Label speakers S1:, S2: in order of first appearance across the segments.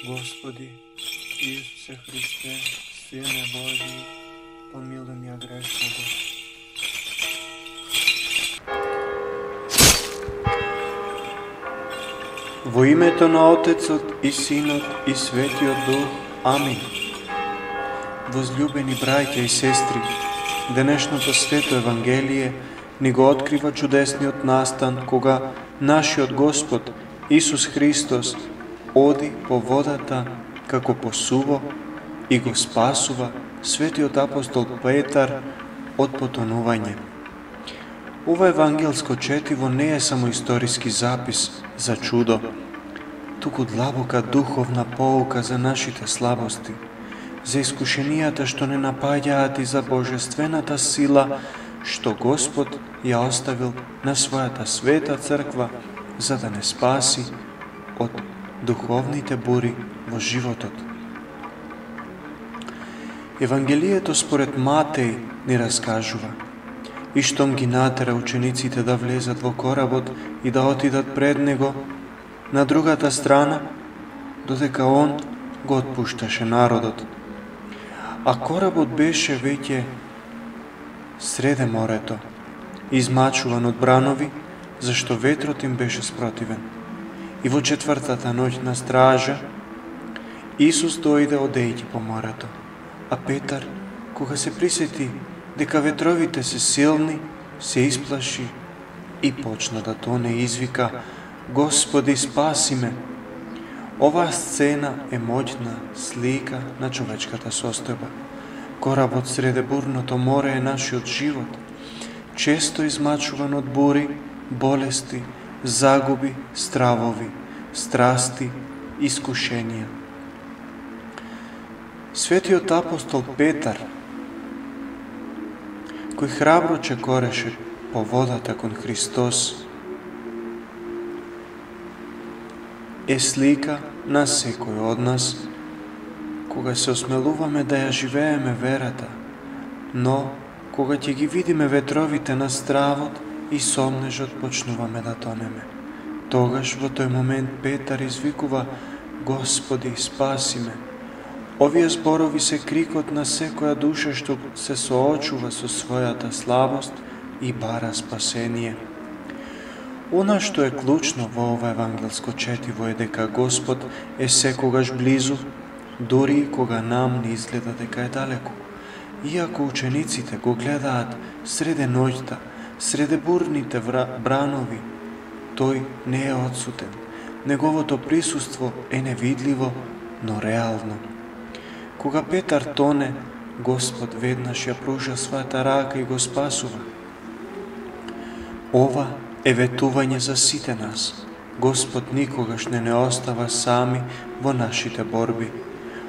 S1: Господи, Исусе Христе, Сине Божий, помилуй меня грешного. Во името на Отецот и Синот и Светиот Дух. Амин. Возлюбени браќа и сестри, денешното свето Евангелие ни го открива чудесниот настан кога нашиот Господ Исус Христос оди по водата како посуво и го спасува светиот апостол Петар од потонување. Ова евангелско четиво не е само историски запис за чудо, туку длабока духовна поука за нашите слабости, за искушенијата што не напаѓаат и за божествената сила што Господ ја оставил на својата света црква за да не спаси од духовните бури во животот. Евангелието според Матеј ни раскажува и штом ги натера учениците да влезат во коработ и да отидат пред него на другата страна, додека он го отпушташе народот. А коработ беше веќе среде морето, измачуван од бранови, зашто ветрот им беше спротивен. И во четвртата ноќ на стража, Исус дојде одејќи по морето, а Петар, кога се присети дека ветровите се силни, се исплаши и почна да тоне и извика: Господи, спаси ме! Оваа сцена е моќна слика на човечката состојба. Коработ среде бурното море е нашиот живот, често измачуван од бури, болести, загуби, стравови, страсти, искушенија. Светиот апостол Петар, кој храбро чекореше по водата кон Христос, е слика на секој од нас кога се осмелуваме да ја живееме верата, но кога ќе ги видиме ветровите на стравот и сомнежот почнуваме да тонеме. Тогаш во тој момент Петар извикува: Господи, спаси ме! Овие зборови се крикот на секоја душа што се соочува со својата слабост и бара спасение. Она што е клучно во ова евангелско четиво е дека Господ е секогаш близу, дури и кога нам не изгледа дека е далеку. Иако учениците го гледаат среде ноќта, среде бурните бранови, тој не е одсутен. Неговото присуство е невидливо, но реално. Кога Петар тоне, Господ веднаш ја пружа својата рака и го спасува. Ова е ветување за сите нас. Господ никогаш не остава сами во нашите борби,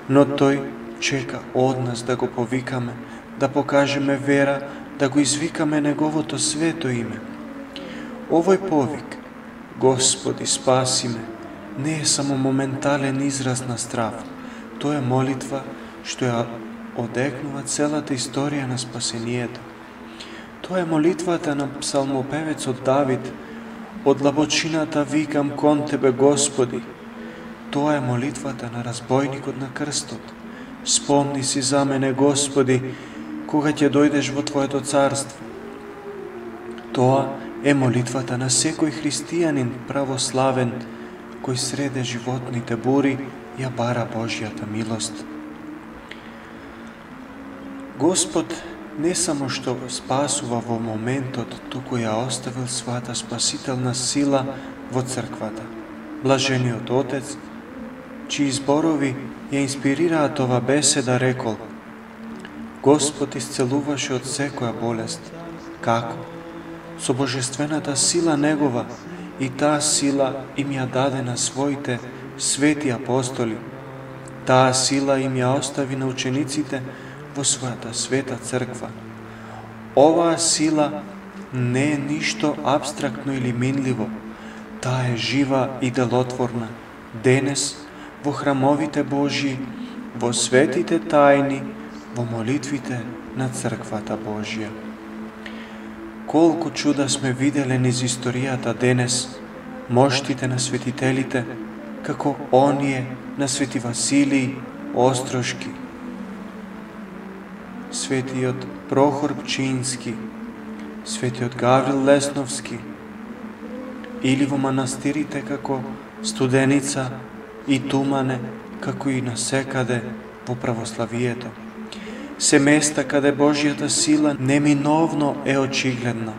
S1: но Тој чека од нас да го повикаме, да покажеме вера, да го извикаме Неговото свето име. Овој повик, Господи, спаси ме, не е само моментален израз на страв. Тоа е молитва што ја одекнува целата историја на спасението. Тоа е молитвата на псалмопевецот Давид: од длабочината викам кон Тебе, Господи. Тоа е молитвата на разбойникот на крстот: спомни си за мене, Господи, кога ќе дојдеш во Твоето царство. Тоа е молитвата на секој христијанин православен кој среде животните бури ја бара Божјата милост. Господ не само што спасува во моментот, туку ја оставил својата спасителна сила во црквата. Блажениот Отец, чии зборови ја инспирираат ова беседа, рекол: Господ исцелуваше од секоја болест. Како? Со божествената сила Негова, и таа сила им ја даде на своите свети апостоли. Таа сила им ја остави на учениците во својата света црква. Оваа сила не е ништо абстрактно или минливо. Таа е жива и делотворна, денес во храмовите Божии, во светите тајни, во молитвите на црквата Божија. Колку чуда сме виделе низ историјата денес, моштите на светителите, како оние на Свети Василий Острожки, Светиот Прохор Пчински, Светиот Гаврил Лесновски, или во манастирите како Студеница и Тумане, како и насекаде во православието. Се места каде Божјата сила неминовно е очигледна.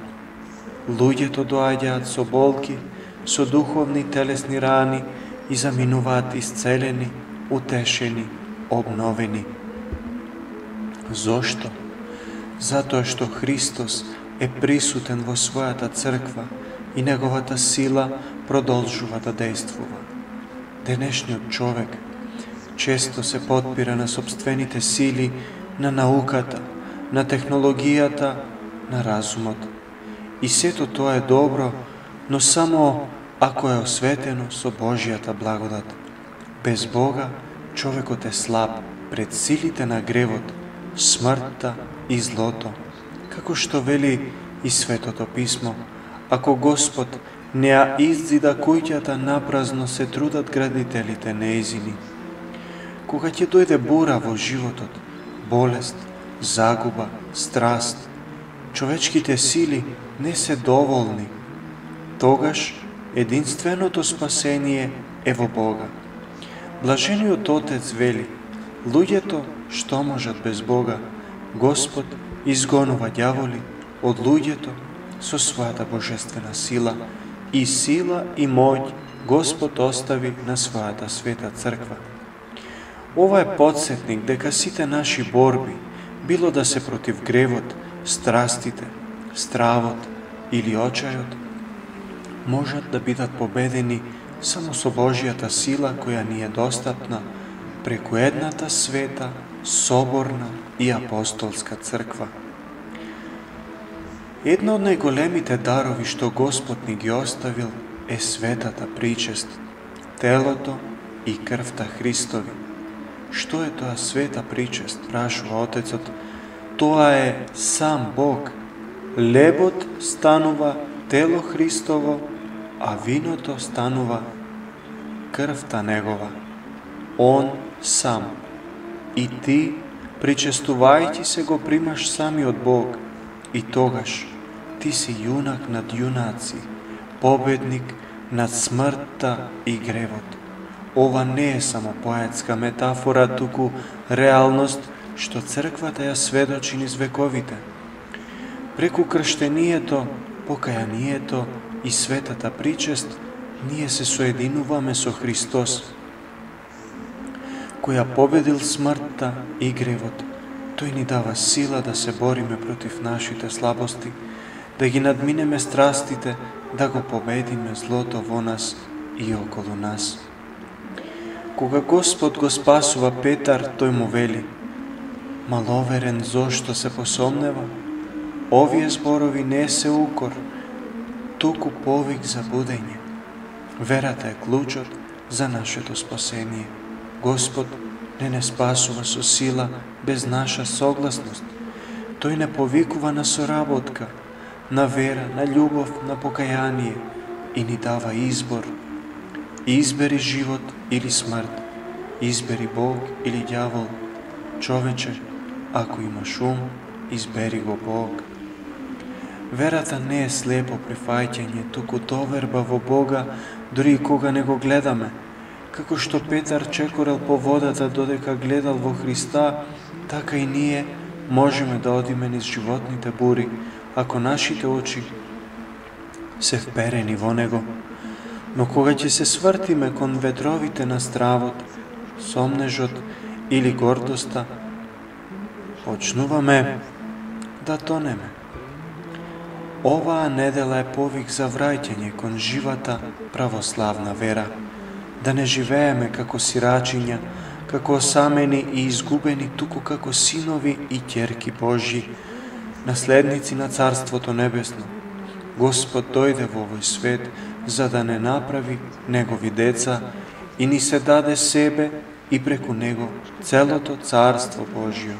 S1: Луѓето доаѓаат со болки, со духовни и телесни рани и заминуваат исцелени, утешени, обновени. Зошто? Затоа што Христос е присутен во својата црква и неговата сила продолжува да действува. Денешниот човек често се потпира на собствените сили, на науката, на технологијата, на разумот. И сето тоа е добро, но само ако е осветено со Божјата благодат. Без Бога човекот е слаб пред силите на гревот, смртта и злото. Како што вели и Светото Писмо, ако Господ не ја иззида куќата, напразно се трудат градителите неизини. Кога ќе дојде бура во животот, болест, загуба, страст, човечките сили не се доволни, тогаш единственото спасение е во Бога. Блажениот Отец вели, луѓето што можат без Бога, Господ изгонува ѓаволи од луѓето со својата божествена сила и моќ Господ остави на својата света црква. Ова е подсетник дека сите наши борби, било да се против гревот, страстите, стравот или очајот, можат да бидат победени само со Божјата сила која ни е достапна преку едната света, соборна и апостолска црква. Една од најголемите дарови што Господ ни ги оставил е светата причест, телото и крвта Христови. Што е тоа света причест, прашува Отецот? Тоа е сам Бог. Лебот станува тело Христово, а виното станува крвта Негова. Он сам. И ти, причестувајќи се, го примаш самиот Бог. И тогаш ти си јунак над јунаци, победник над смртта и гревот. Ова не е само поетска метафора, туку реалност што црквата ја сведочи низ вековите. Преку крштението, покајанието и светата причест, ние се соединуваме со Христос, која победил смртта и гревот. Тој ни дава сила да се бориме против нашите слабости, да ги надминеме страстите, да го победиме злото во нас и околу нас. Кога Господ го спасува Петар, тој му вели: маловерен, зошто се посомнева? Овие зборови не се укор, туку повик за будење. Верата е клучот за нашето спасение. Господ не спасува со сила без наша согласност. Тој не повикува на соработка, на вера, на љубов, на покаяние и ни дава избор. Избери живот или смрт, избери Бог или ѓавол. Човече, ако имаш ум, избери го Бог. Верата не е слепо прифаќање, туку доверба во Бога, дури и кога не го гледаме. Како што Петар чекорел по водата додека гледал во Христа, така и ние можеме да одиме низ животните бури, ако нашите очи се вперени во Него. Но кога ќе се свртиме кон ветровите на стравот, сомнежот или гордоста, почнуваме да тонеме. Оваа недела е повик за враќање кон живата православна вера, да не живееме како сирачиња, како осамени и изгубени, туку како синови и ќерки Божји, наследници на Царството Небесно. Господ дојде во овој свет за да не направи Негови деца и ни се даде себе и преку Него целото Царство Божјо.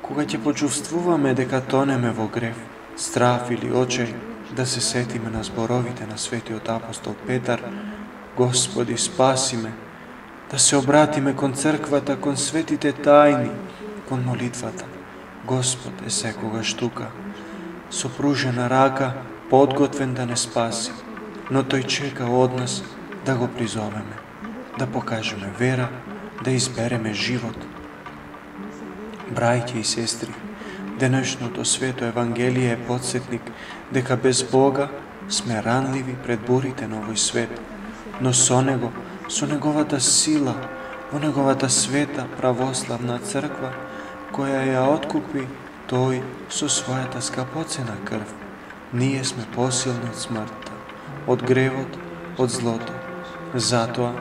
S1: Кога ќе почувствуваме дека тонеме во грев, страв или очај, да се сетиме на зборовите на светиот апостол Петар: Господи, спаси ме, да се обратиме кон црквата, кон светите тајни, кон молитвата. Господ е секогаш тука, со пружена рака, подготвен да не спаси, но Тој чека од нас да го призовеме, да покажеме вера, да избереме живот. Брајќи и сестри, денешното свето Евангелие е подсетник дека без Бога сме ранливи пред бурите на овој свет, но со Него, со Неговата сила, во Неговата света православна црква, која ја откупи Тој со својата скапоцена крв, ние сме посилни од смртта, од гревот, од злото. Затоа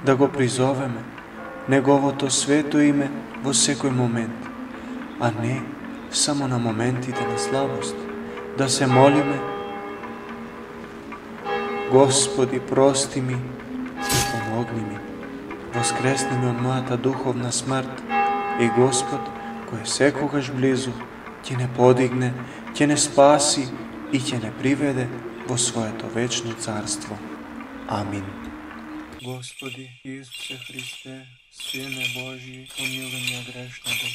S1: да го призовеме Неговото свето име во секој момент, а не само на моментите на слабост. Да се молиме: Господи, прости ми и помогни ми. Воскресни ми од мојата духовна смрт и Господ, кој е секогаш близу, ќе не подигне, ќе не спаси и ќе не приведе во своето вечно царство. Амин. Господи Исусе Христе, Сине Божи, помилуј ме грешного.